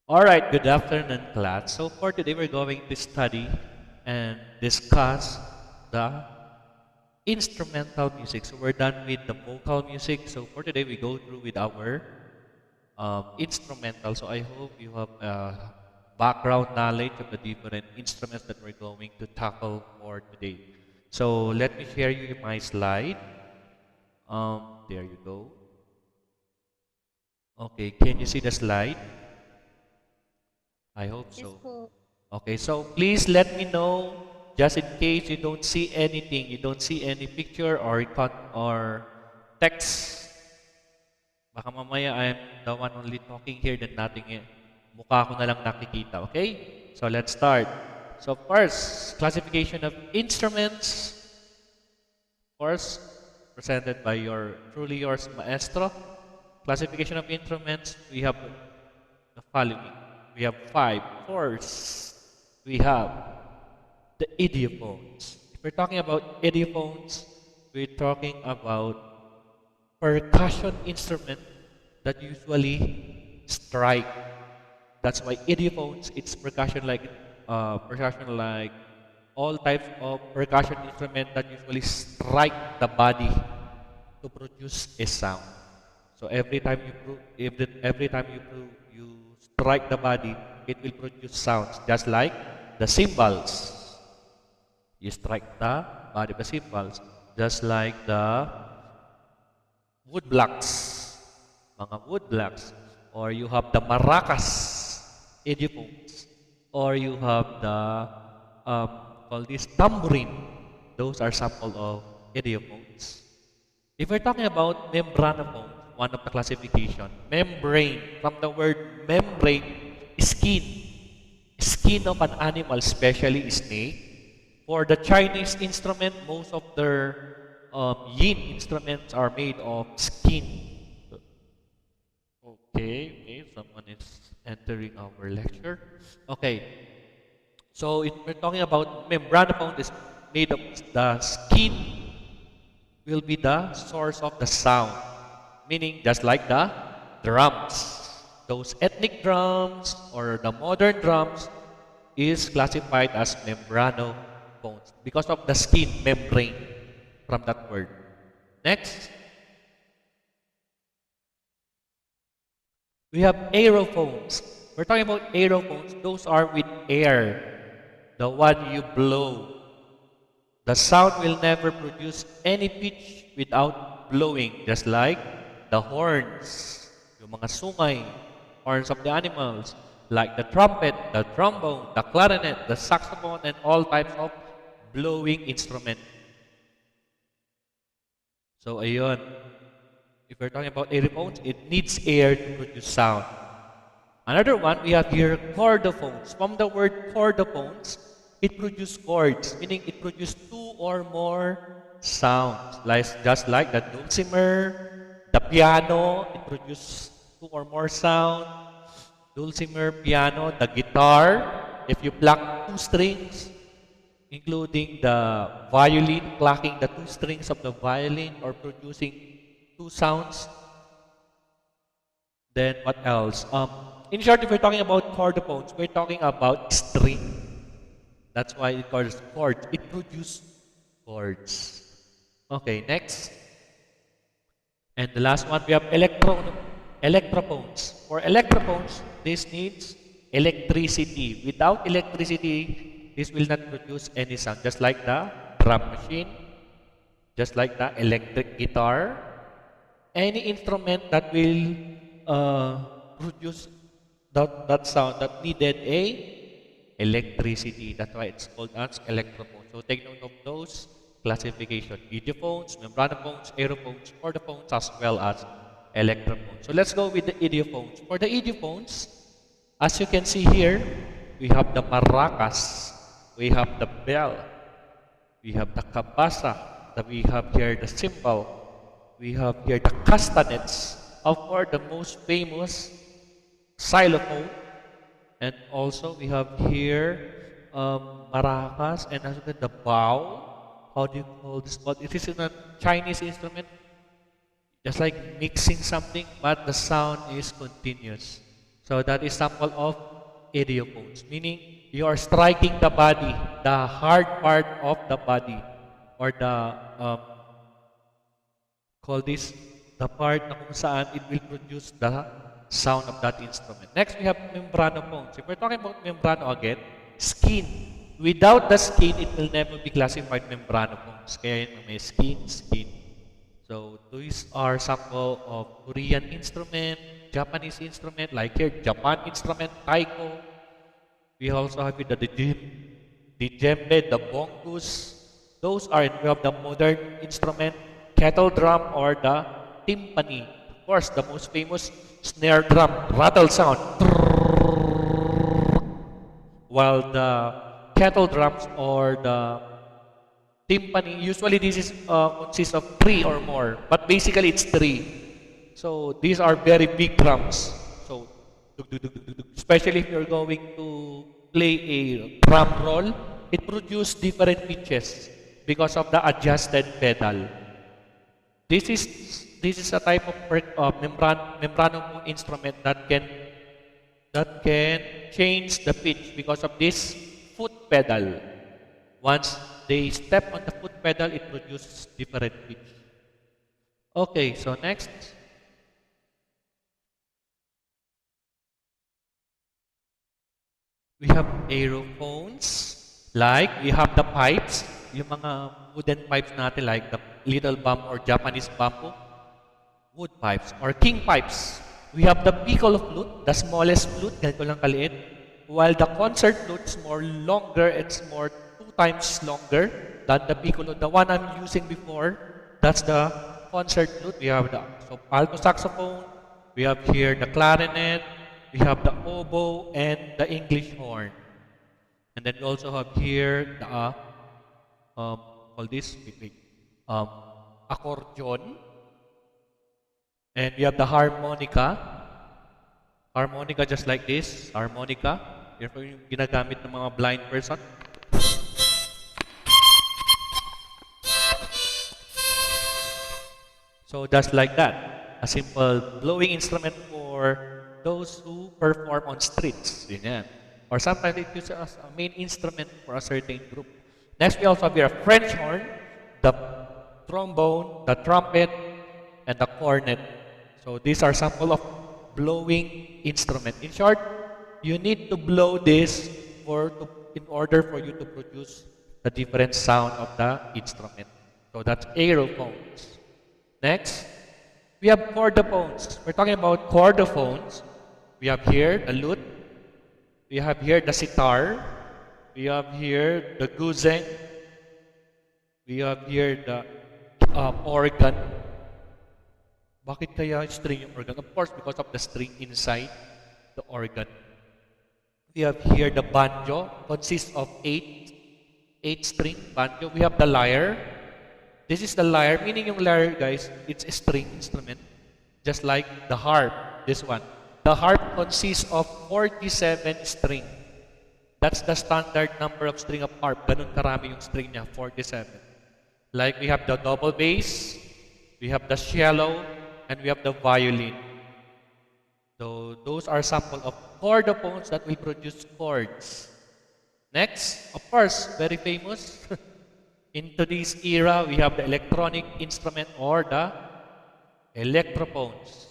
All right, good afternoon, class. So for today, we're going to study and discuss the instrumental music. So we're done with the vocal music. So for today, we go through with our instrumental. So I hope you have background knowledge of the different instruments that we're going to tackle for today. So let me share you my slide. There you go. Okay, can you see the slide? I hope Yes so. po. Okay, so please let me know just in case you don't see anything, you don't see any picture or or text. Baka mamaya I'm the one only talking here then nothing mukha ko na lang nakikita, okay? So let's start. So first, classification of instruments. First, presented by your truly yours maestro. Classification of instruments, we have the following. We have five. First, we have the idiophones. If we're talking about idiophones, we're talking about percussion instrument that usually strike. That's why idiophones, it's percussion like all types of percussion instrument that usually strike the body to produce a sound. So every time you strike the body, it will produce sounds, just like the cymbals. You strike the body of the cymbals, just like the wood blocks, mga wood blocks, or you have the maracas, idiophones, or you have the um, call this tambourine. Those are sample of idiophones. If we're talking about membranophones, one of the classification, membrane, from the word membrane, skin, skin of an animal, especially snake. For the Chinese instrument, most of their yin instruments are made of skin. Okay, someone is entering our lecture. Okay, so if we're talking about membranophone, is made of the skin will be the source of the sound, meaning just like the drums. Those ethnic drums or the modern drums is classified as membranophones because of the skin membrane from that word. Next, we have aerophones. We're talking about aerophones. Those are with air, the one you blow. The sound will never produce any pitch without blowing, just like the horns, yung mga sungay, horns of the animals, like the trumpet, the trombone, the clarinet, the saxophone, and all types of blowing instrument. So, ayun. If we're talking about aerophones, it needs air to produce sound. Another one, we have here chordophones. From the word chordophones, it produces chords, meaning it produces two or more sounds. Like, just like the dulcimer, the piano, it produces two or more sound. Dulcimer, piano, the guitar, if you pluck two strings, including the violin, plucking the two strings of the violin or producing two sounds. Then what else? In short, if we're talking about chordophones, we're talking about string. That's why it calls chords. It produces chords. Okay, next. And the last one, we have electrophones. For electrophones, this needs electricity. Without electricity, this will not produce any sound. Just like the drum machine, just like the electric guitar, any instrument that will produce that sound that needed electricity. That's why it's called as electrophone. So take note of those classification: idiophones, membranophones, aerophones, chordophones, as well as electrophones. So let's go with the idiophones. For the idiophones, as you can see here, we have the maracas, we have the bell, we have the kabasa, we have here the cymbal, we have here the castanets, of course the most famous xylophone, and also we have here maracas and also the bow. How do you call this? But it is in a Chinese instrument, just like mixing something, but the sound is continuous. So that is sample of idiophones, meaning you are striking the body, the hard part of the body, or the call this the part na kung saan it will produce the sound of that instrument. Next, we have membrano phones. If we're talking about membrano again, skin. Without the skin, it will never be classified membrano phones. Kaya yun, may skin, skin. So these are sample of Korean instrument, Japanese instrument, like here, Japan instrument, taiko. We also have the djembe, the bongos. Those are we have the modern instrument, kettle drum or the timpani. Of course, the most famous snare drum, rattle sound. While the kettle drums or the timpani, usually this is consists of three or more, but basically it's three. So these are very big drums. So especially if you're going to play a drum roll, it produces different pitches because of the adjusted pedal. This is a type of membrano instrument that can change the pitch because of this foot pedal. Once they step on the foot pedal, it produces different pitch. Okay, so next. We have aerophones, like we have the pipes, yung mga wooden pipes natin like the little bamboo or Japanese bamboo, wood pipes or king pipes. We have the piccolo flute, the smallest flute, ganito lang kaliit, while the concert flute is more longer, it's more 2 times longer than the piccolo. The one I'm using before, that's the concert flute. We have the alto saxophone, we have here the clarinet, we have the oboe and the English horn. And then we also have here the, call this, accordion. And we have the harmonica. Harmonica just like this, harmonica. Therefore, yung ginagamit ng mga blind person. So just like that, a simple blowing instrument for those who perform on streets. Yan. Or sometimes it uses as a main instrument for a certain group. Next, we also have here a French horn, the trombone, the trumpet, and the cornet. So these are sample of blowing instrument. In short, you need to blow this in order for you to produce the different sound of the instrument. So that's aerophones. Next, we have chordophones. We're talking about chordophones. We have here the lute. We have here the sitar. We have here the guzheng. We have here the organ. Bakit kaya string yung organ? Of course, because of the string inside the organ. We have here the banjo. Consists of 8 string banjo. We have the lyre. This is the lyre. Meaning yung lyre, guys, it's a string instrument. Just like the harp, this one. The harp consists of 47 string. That's the standard number of string of harp. Ganun karami yung string niya, 47. Like we have the double bass, we have the cello, and we have the violin. So those are sample of chordophones that will produce chords. Next, of course, very famous. In today's era, we have the electronic instrument or the electrophones.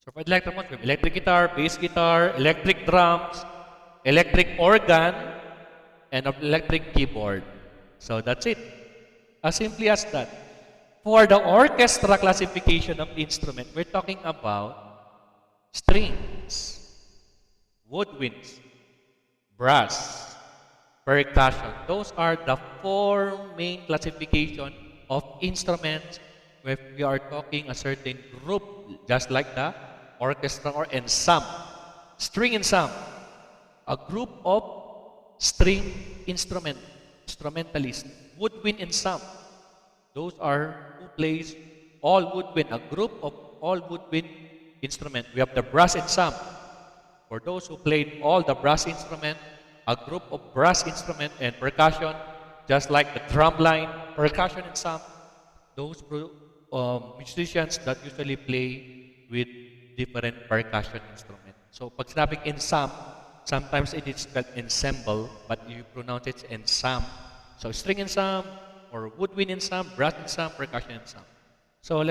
So for electrophones, we have electric guitar, bass guitar, electric drums, electric organ, and an electric keyboard. So that's it. As simply as that. For the orchestra classification of the instrument, we're talking about strings, woodwinds, brass, percussion. Those are the 4 main classification of instruments when we are talking a certain group, just like the orchestra or ensemble. String ensemble, a group of string instrumentalists. Woodwind ensemble, those are who plays all woodwind, a group of all woodwind instrument. We have the brass ensemble. For those who played all the brass instrument, a group of brass instrument and percussion, just like the drumline, percussion ensemble, those musicians that usually play with different percussion instrument. So pag sinabing ensemble, sometimes it is spelled ensemble, but you pronounce it ensemble. So string ensemble, or woodwind ensemble, brass ensemble, percussion ensemble. So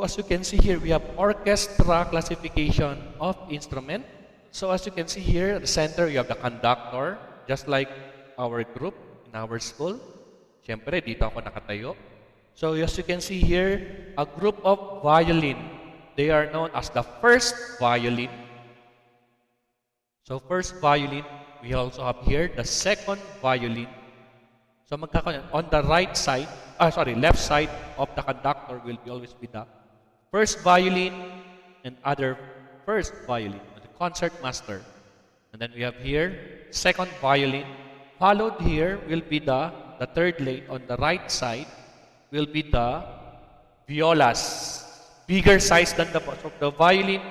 as you can see here, we have orchestra classification of instrument. So as you can see here, at the center, you have the conductor, just like our group in our school. Siyempre, dito ako nakatayo. So as you can see here, a group of violin. They are known as the first violin. So first violin, we also have here the second violin. So on the left side of the conductor will always be the first violin and other first violin, the concert master. And then we have here second violin. Followed here will be the third lane on the right side will be the violas, bigger size than the violin,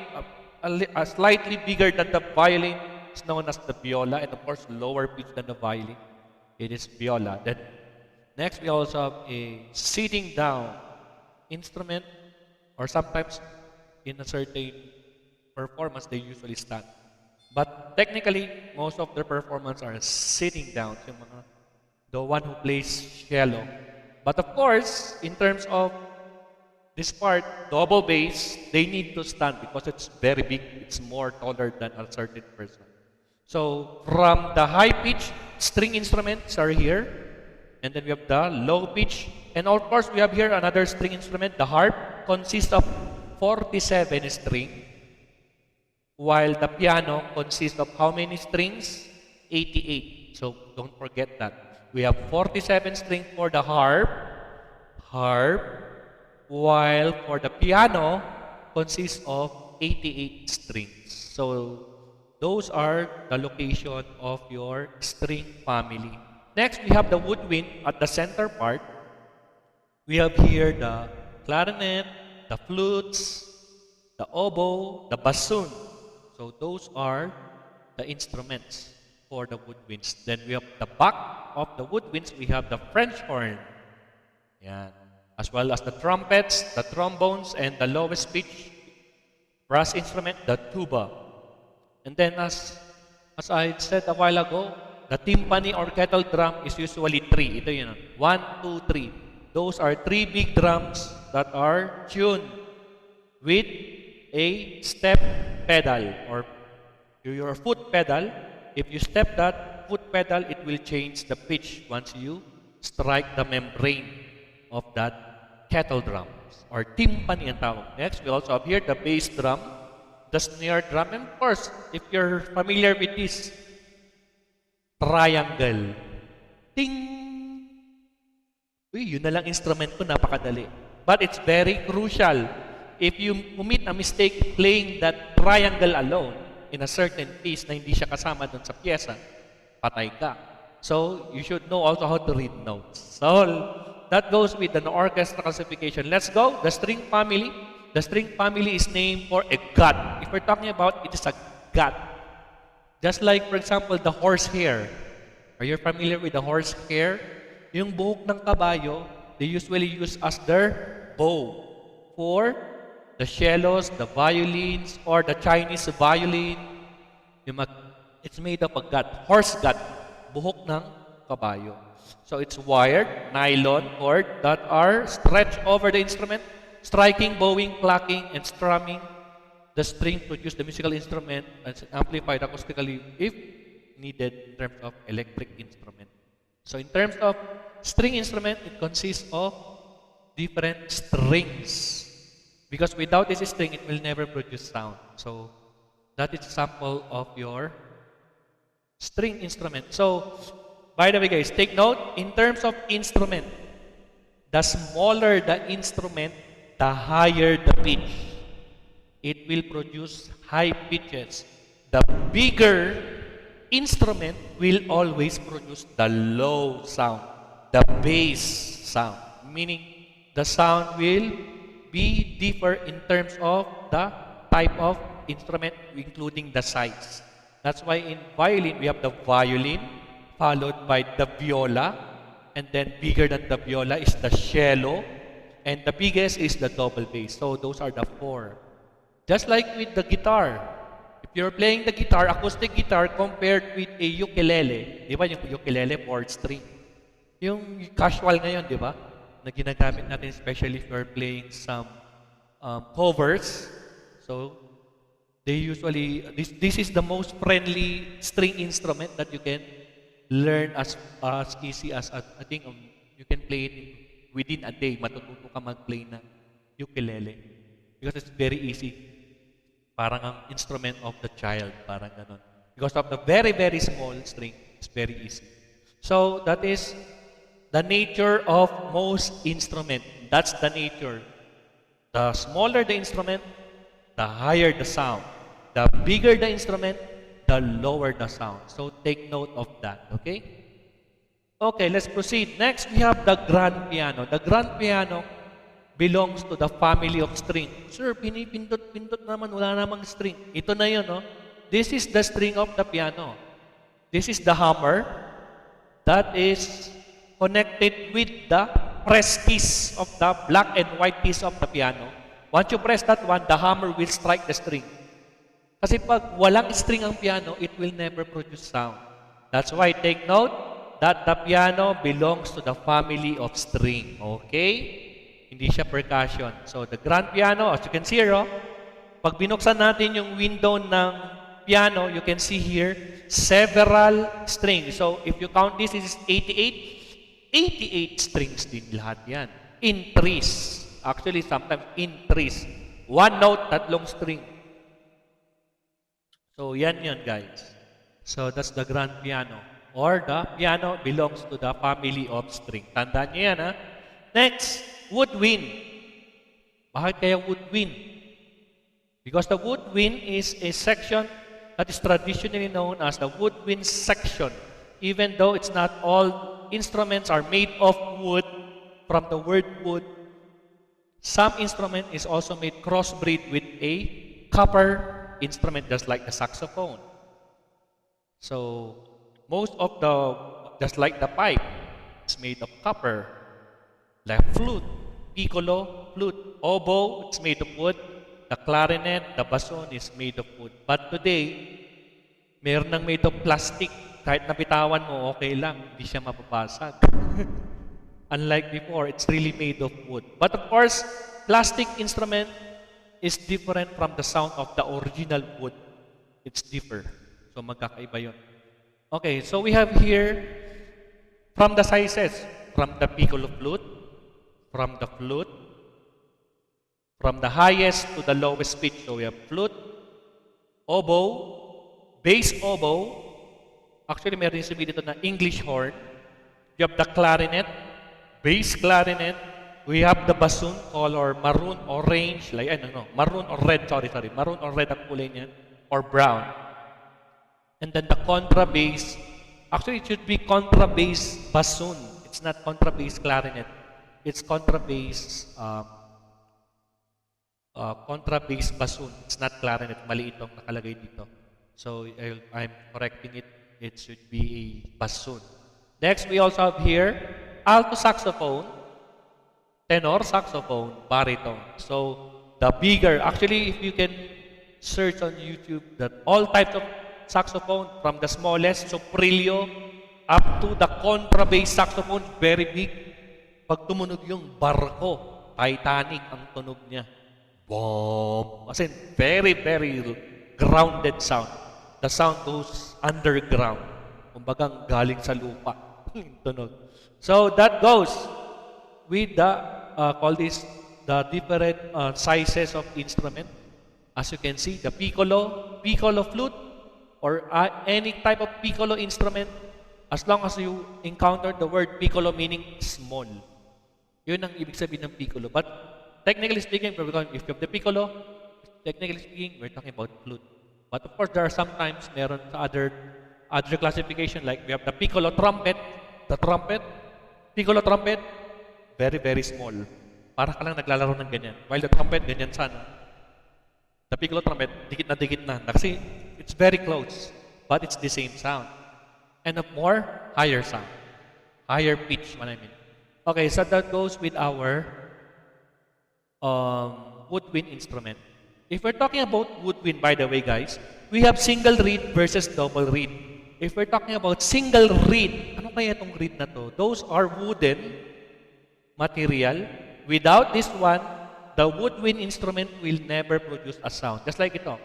slightly bigger than the violin is known as the viola, and of course lower pitch than the violin. It is viola. Then next we also have a sitting down instrument, or sometimes in a certain performance they usually stand. But technically, most of their performance are sitting down. The one who plays cello. But of course, in terms of this part, double bass, they need to stand because it's very big. It's more taller than a certain person. So from the high pitch, string instruments are here. And then we have the low pitch. And of course, we have here another string instrument. The harp consists of 47 strings. While the piano consists of how many strings? 88. So don't forget that. We have 47 strings for the harp, while for the piano consists of 88 strings. So those are the location of your string family. Next, we have the woodwind at the center part. We have here the clarinet, the flutes, the oboe, the bassoon. So those are the instruments for the woodwinds. Then we have the back of the woodwinds, we have the French horn. Yan. As well as the trumpets, the trombones, and the lowest pitch brass instrument, the tuba. And then as I said a while ago, the timpani or kettle drum is usually 3. Ito yun. 1, 2, 3. Those are 3 big drums that are tuned with a step pedal or your foot pedal. If you step that foot pedal, it will change the pitch once you strike the membrane of that kettle drums or timpani ang tawag. Next, we also have here the bass drum, the snare drum, and of course, if you're familiar with this, triangle. Ting! Uy, yun na lang instrument ko, napakadali. But it's very crucial. If you commit a mistake playing that triangle alone in a certain piece na hindi siya kasama dun sa pyesa, patay ka. So, you should know also how to read notes. So, that goes with an orchestra classification. Let's go. The string family. The string family is named for a god. If we're talking about, it is a god. Just like, for example, the horsehair. Are you familiar with the horsehair? Yung buhok ng kabayo, they usually use as their bow for the cellos, the violins, or the Chinese violin. It's made of a gut, horse gut, buhok ng kabayo. So it's wired, nylon cord that are stretched over the instrument, striking, bowing, plucking, and strumming the string produce the musical instrument and amplified acoustically if needed in terms of electric instrument. So in terms of string instrument, it consists of different strings. Because without this string, it will never produce sound. So that is a sample of your string instrument. So, by the way guys, take note, in terms of instrument, the smaller the instrument, the higher the pitch. It will produce high pitches. The bigger instrument will always produce the low sound, the bass sound. Meaning, the sound will be differ in terms of the type of instrument, including the size. That's why in violin, we have the violin, followed by the viola, and then bigger than the viola is the cello, And the biggest is the double bass. So those are the four. Just like with the guitar. If you're playing the guitar, acoustic guitar compared with a ukulele, di ba yung ukulele, 4 string. Yung casual ngayon, di ba? Na ginagamit natin especially if you're playing some covers. So, they usually, this is the most friendly string instrument that you can learn as easy as, I think, you can play it within a day. Matututo ka mag-play ng ukulele. Because it's very easy. Parang ang instrument of the child, parang ganon. Because of the very, very small string, it's very easy. So, that is the nature of most instrument. That's the nature. The smaller the instrument, the higher the sound. The bigger the instrument, the lower the sound. So, take note of that, okay? Okay, let's proceed. Next, we have the grand piano. The grand piano belongs to the family of string. Sir, pinipindot-pindot naman, wala namang string. Ito na yun, no? This is the string of the piano. This is the hammer that is connected with the press keys of the black and white keys of the piano. Once you press that one, the hammer will strike the string. Kasi pag walang string ang piano, it will never produce sound. That's why, take note that the piano belongs to the family of string. Okay? Hindi siya percussion. So, the grand piano, as you can see here, pag binuksan natin yung window ng piano, you can see here, several strings. So, if you count this is 88 strings din lahat yan. In threes. Actually, sometimes in threes. One note, tatlong string. So, yan yun, guys. So, that's the grand piano. Or the piano belongs to the family of string. Tandaan nyo yan, ha? Next, woodwind. Bakit kaya woodwind? Because the woodwind is a section that is traditionally known as the woodwind section. Even though it's not all instruments are made of wood, from the word wood, some instrument is also made crossbreed with a copper instrument, just like the saxophone. So, most of the, just like the pipe, it's made of copper. Like flute, piccolo, flute, oboe, it's made of wood. The clarinet, the bassoon is made of wood. But today, meron nang made of plastic. Kahit napitawan mo, okay lang. Hindi siya mapapasag. Unlike before, it's really made of wood. But of course, plastic instrument is different from the sound of the original wood. It's different. So magkakaiba yun. Okay, so we have here, from the sizes, from the piccolo flute, from the flute, from the highest to the lowest pitch. So we have flute, oboe, bass oboe. Actually, meron yung sabi dito na English horn. You have the clarinet, bass clarinet. We have the bassoon, color maroon, orange, like maroon or red, maroon or red ang kulay niyan, or brown. And then the contrabass, actually it should be contrabass bassoon. It's not contrabass clarinet. It's contrabass contrabass bassoon. It's not clarinet. Mali itong nakalagay dito. So I'm correcting it. It should be a bassoon. Next, we also have here alto saxophone, tenor saxophone, baritone. So the bigger, actually, if you can search on YouTube that all types of saxophone, from the smallest, soprano, up to the contrabass saxophone, very big. Pag tumunog yung barko, Titanic ang tunog niya. Boom! As in, very, very grounded sound. The sound goes underground. Kumbagang galing sa lupa. Tunog. So, that goes with the, call this, the different sizes of instrument. As you can see, the piccolo flute, or any type of piccolo instrument, as long as you encounter the word piccolo meaning small. Yun ang ibig sabihin ng piccolo. But technically speaking, if you have the piccolo, technically speaking, we're talking about flute. But of course, there are sometimes meron sa other classification, like we have the piccolo trumpet, piccolo trumpet, very, very small. Para ka lang naglalaro ng ganyan. While the trumpet, ganyan sana. The piccolo trumpet, dikit na. Kasi it's very close, but it's the same sound. And of more, higher sound. Higher pitch, what I mean. Okay, so that goes with our woodwind instrument. If we're talking about woodwind, by the way, guys, we have single reed versus double reed. If we're talking about single reed, ano kaya itong reed na to? Those are wooden material. Without this one, the woodwind instrument will never produce a sound. Just like ito.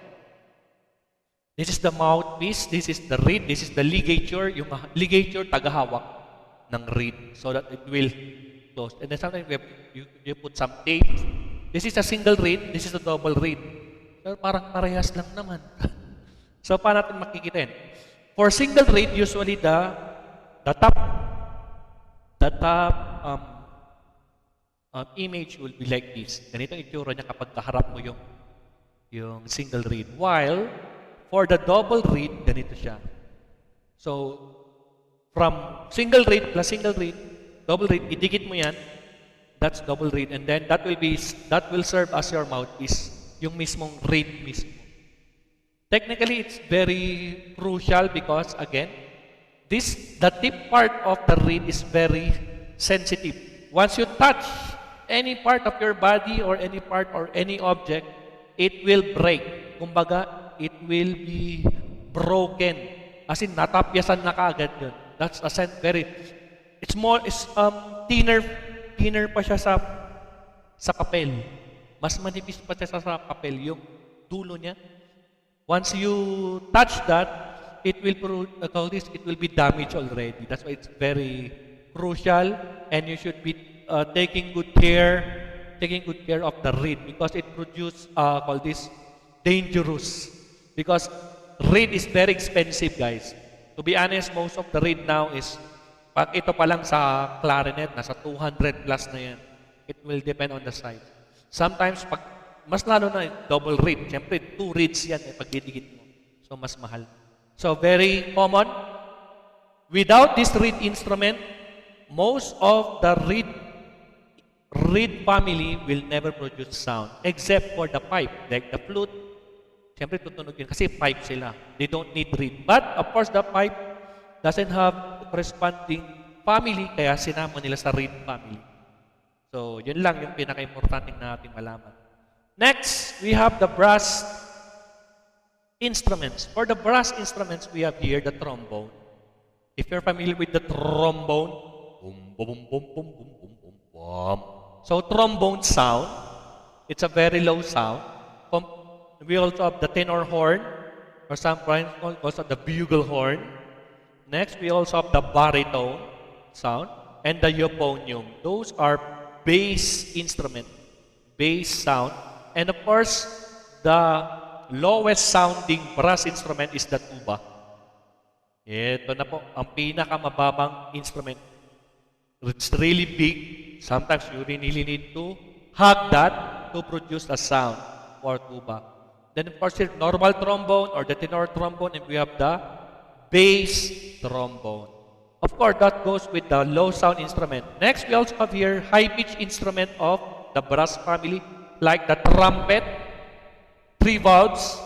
This is the mouthpiece, this is the reed, this is the ligature. Yung ligature, tagahawak ng reed so that it will close. And then sometimes you put some tape. This is a single reed, this is a double reed. Pero parang parehas lang naman. So, paano natin makikita yun? For single reed, usually the top image will be like this. Ganito ang itsura niya kapag kaharap mo yung single reed. While, for the double reed, ganito siya. So, from single reed plus single reed, double reed, idikit mo yan, that's double reed. And then, that will serve as your mouthpiece, yung mismong reed mismo. Technically, it's very crucial because, again, the tip part of the reed is very sensitive. Once you touch any part of your body or any part or any object, it will break. Kumbaga, it will be broken. As in, natapyasan na kaagad yun. That's a it's thinner pa siya sa papel. Mas manipis pa siya sa papel, yung dulo niya. Once you touch that, it will be damaged already. That's why it's very crucial, and you should be taking good care of the reed because it produces dangerous. Because reed is very expensive, guys. To be honest, most of the reed now is pag ito pa lang sa clarinet, nasa 200 plus na yan. It will depend on the size. Sometimes pag mas lalo na double reed. Siyempre, 2 reeds yan pag didikit mo. So, mas mahal. So, very common. Without this reed instrument, most of the reed family will never produce sound except for the pipe, like the flute. Siyempre, tutunog yun kasi pipe sila. They don't need reed. But, of course, the pipe doesn't have corresponding family, kaya sinama nila sa reed family. So, yun lang yung pinaka-importanting na natin malaman. Next, we have the brass instruments. For the brass instruments, we have here the trombone. If you're familiar with the trombone, boom, boom, boom, boom, boom, boom, boom, boom. So, trombone sound, it's a very low sound. We also have the tenor horn, or some also the bugle horn. Next, we also have the baritone sound and the euphonium. Those are bass instrument, bass sound. And of course, the lowest sounding brass instrument is the tuba. Ito na po, ang pinakamababang instrument. It's really big. Sometimes you really need to hug that to produce a sound for tuba. Then of course, normal trombone or the tenor trombone, and we have the bass trombone. Of course, that goes with the low sound instrument. Next, we also have here high-pitch instrument of the brass family, like the trumpet, 3 valves.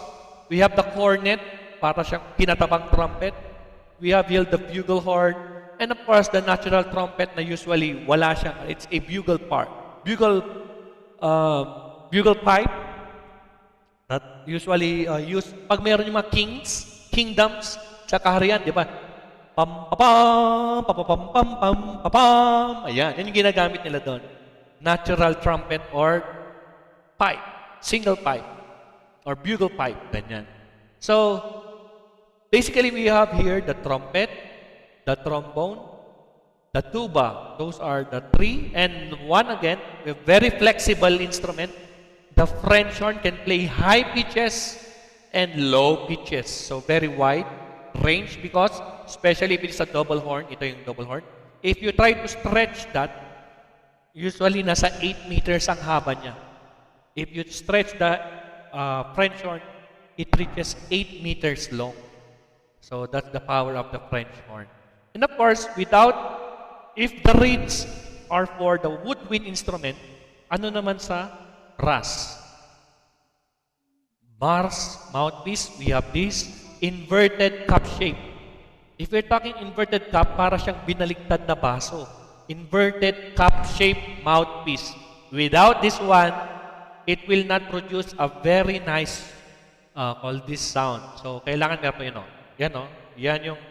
We have the cornet, para siyang pinatabang trumpet. We have here the bugle horn. And of course, the natural trumpet na usually wala siya. It's a bugle part. Bugle pipe that usually used pag mayroon yung mga kingdoms sa kaharian, di ba? Pam, pam, pam, pam, pam, pam, pam. Ayan, yan yung ginagamit nila doon. Natural trumpet or pipe, single pipe, or bugle pipe, ganyan. So, basically we have here the trumpet, the trombone, the tuba. Those are the 3. And one again, a very flexible instrument. The French horn can play high pitches and low pitches. So, very wide range because, especially if it's a double horn, ito yung double horn. If you try to stretch that, usually nasa 8 meters ang haba niya. If you stretch the French horn, it reaches 8 meters long. So that's the power of the French horn. And of course, if the reeds are for the woodwind instrument, ano naman sa brass? Brass mouthpiece, we have this inverted cup shape. If we're talking inverted cup, para siyang binaligtad na baso. Inverted cup shape mouthpiece. Without this one, it will not produce a very nice call this sound. So, kailangan meron yun, oh. Yan, oh. Yan yung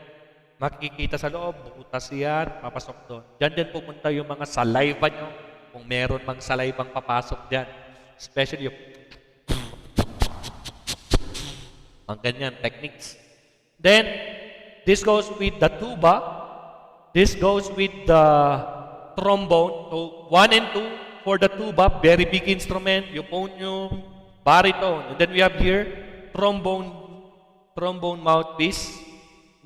makikita sa loob, butas yan, papasok doon. Diyan din pupunta yung mga saliva nyo, kung meron mang salivang papasok dyan. Especially yung mga ganyan techniques. Then, this goes with the tuba. This goes with the trombone. So, 1 and 2 for the tuba, very big instrument, euphonium, baritone. And then we have here, trombone mouthpiece,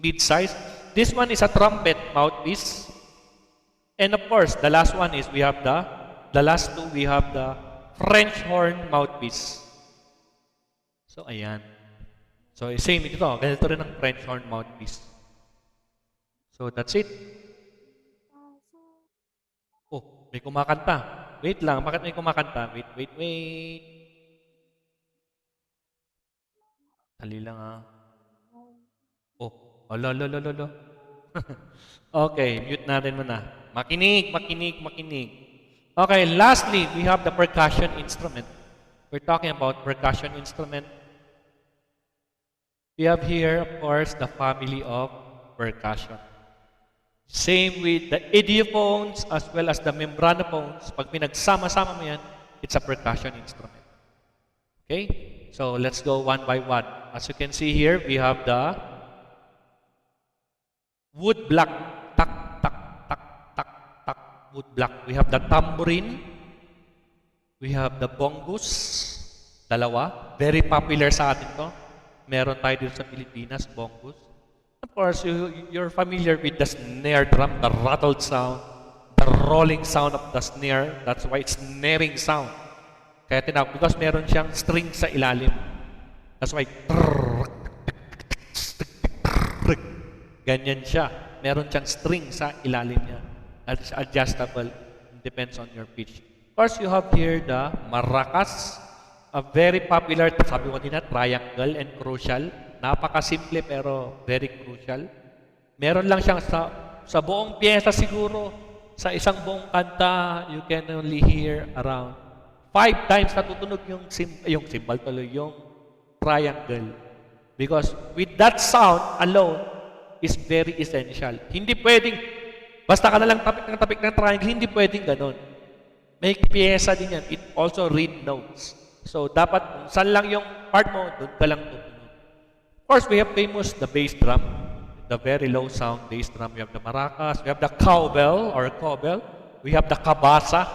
mid-size. This one is a trumpet mouthpiece. And of course, the last one is we have the last two, we have the French horn mouthpiece. So, ayan. So, same ito. Ganito rin ang French horn mouthpiece. So, that's it. Oh, may kumakanta. Wait lang. Bakit may kumakanta? Wait. Dali lang Oh, alo. Okay, mute natin muna. Makinig. Okay, lastly, we have the percussion instrument. We're talking about percussion instrument. We have here, of course, the family of percussion. Same with the idiophones as well as the membranophones. Pag pinagsama-sama mo yan, it's a percussion instrument. Okay? So, let's go one by one. As you can see here, we have the wood block. Tak, wood block. We have the tambourine. We have the bongos. Dalawa. Very popular sa atin to. Meron tayo dito sa Pilipinas, bongos. Of course, you're familiar with the snare drum, the rattled sound, the rolling sound of the snare. That's why it's snaring sound. Kaya tinawag, because meron siyang string sa ilalim. That's why, ganyan siya. Meron siyang string sa ilalim niya. It's adjustable. It depends on your pitch. Of course, you have here the maracas. A very popular, sabi ko din na, triangle and crucial. Napakasimple pero very crucial. Meron lang siyang sa buong piyesa siguro, sa isang buong kanta, you can only hear around 5 times natutunog yung cymbal tuloy, yung triangle. Because with that sound alone is very essential. Hindi pwedeng, basta ka na lang tapik ng triangle, hindi pwedeng ganun. May piyesa din yan. It also read notes. So, dapat kung saan lang yung part mo, doon ka lang tutunod. Of course, we have famous the bass drum, the very low sound bass drum. We have the maracas, we have the cowbell or cobel, we have the kabasa.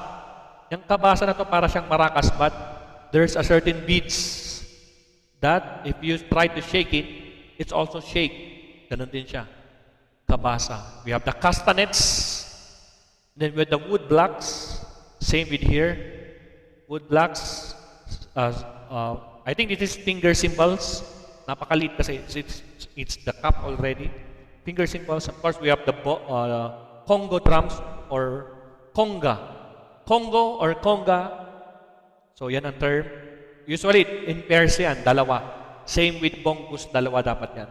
Yung kabasa na to para siyang maracas, but there's a certain beats that if you try to shake it, it's also shake. Ganun din siya. Kabasa. We have the castanets, then with the wood blocks, same with here, wood blocks. I think it is finger cymbals. Napakaliit kasi it's the cup already. Finger cymbals. Of course, we have the Congo drums or conga. Congo or conga. So, yan ang term. Usually, in pairs yan, dalawa. Same with bongos, dalawa dapat yan.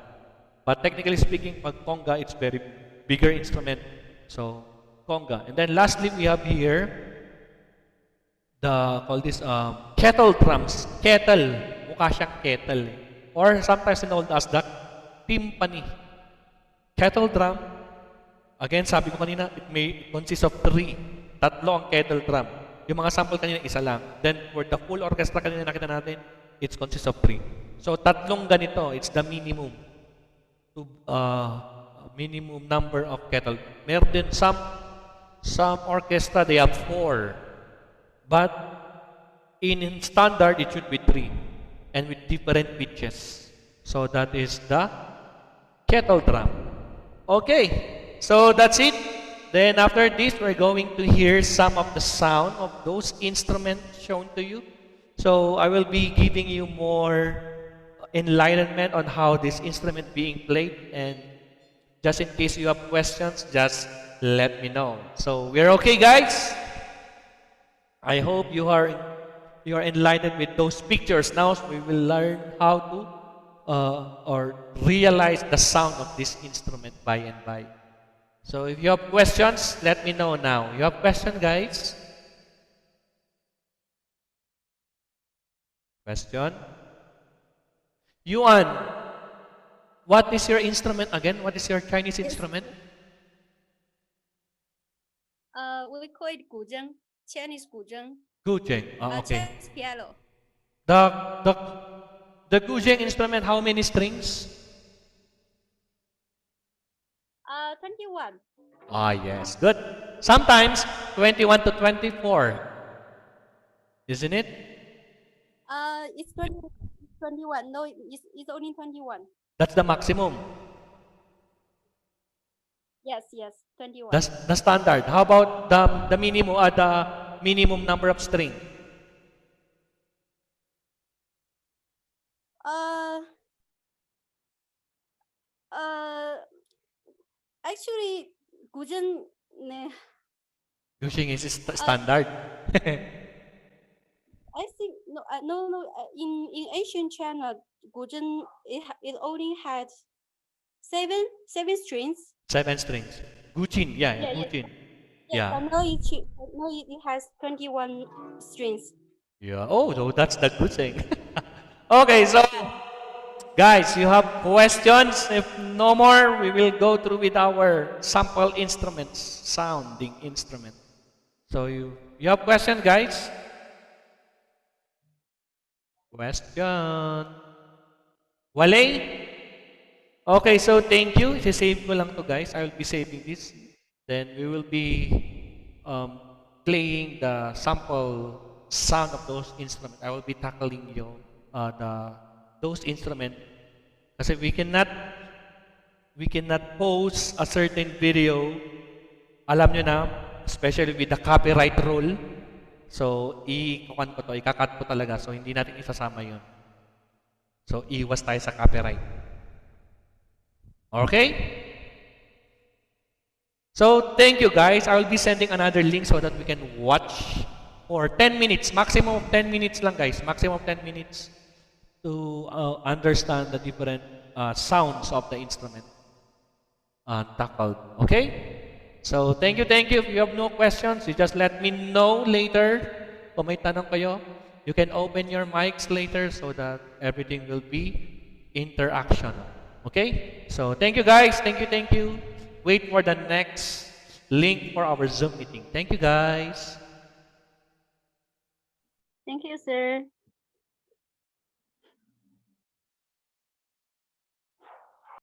But technically speaking, pag conga, it's very bigger instrument. So, conga. And then lastly, we have here call this kettle drums. Kettle. Mukha siyang kettle. Or sometimes known as the timpani. Kettle drum. Again, sabi ko kanina, it may consist of 3. Tatlo ang kettle drum. Yung mga sample kanina, isa lang. Then, for the full orchestra kanina nakita natin, it consists of 3. So, tatlong ganito, it's the minimum. Minimum number of kettle. Meron din some orchestra, they have 4. But in standard, it should be 3 and with different pitches. So that is the kettle drum. Okay, so that's it. Then after this, we're going to hear some of the sound of those instruments shown to you. So I will be giving you more enlightenment on how this instrument being played, and just in case you have questions, just let me know. So we're okay, guys? I hope you are enlightened with those pictures. Now we will learn how to or realize the sound of this instrument by and by. So if you have questions, let me know now. You have questions, guys? Question? Yuan, what is your instrument again? What is your Chinese instrument? We call it 古筝, Chinese 古筝. Guzheng. Oh, okay. Chinese piano. The the the Guzheng instrument, how many strings? 21. Ah, yes. Good. Sometimes 21 to 24. Isn't it? It's 21. No, it's only 21. That's the maximum. Yes, 21. That's the standard. How about the minimum the minimum number of string? Uh, Actually, 古筝, Guzheng is standard. I think no. In Asian China, 古筝 it only had seven strings. 7 strings. Guzheng, yeah, Guzheng. Yeah. But now it has 21 strings. Yeah. Oh, so that's the Guzheng. Okay, so guys, you have questions? If no more, we will go through with our sample instruments, sounding instrument. So you have question, guys? Question. Wale? Okay, so thank you. Save ko lang to, guys. I will be saving this. Then we will be playing the sample sound of those instruments. I will be tackling those instruments. Kasi we cannot post a certain video. Alam nyo na, especially with the copyright rule. So, ikakat ko talaga. So, hindi natin isasama yun. So, iwas tayo sa copyright. Okay? So, thank you guys. I will be sending another link so that we can watch for 10 minutes. Maximum of 10 minutes lang, guys. Maximum of 10 minutes to understand the different sounds of the instrument tackled. Okay? So, thank you, thank you. If you have no questions, you just let me know later. Kung may tanong kayo, you can open your mics later so that everything will be interaction. Okay? So, thank you guys. Thank you, thank you. Wait for the next link for our Zoom meeting. Thank you guys. Thank you, sir.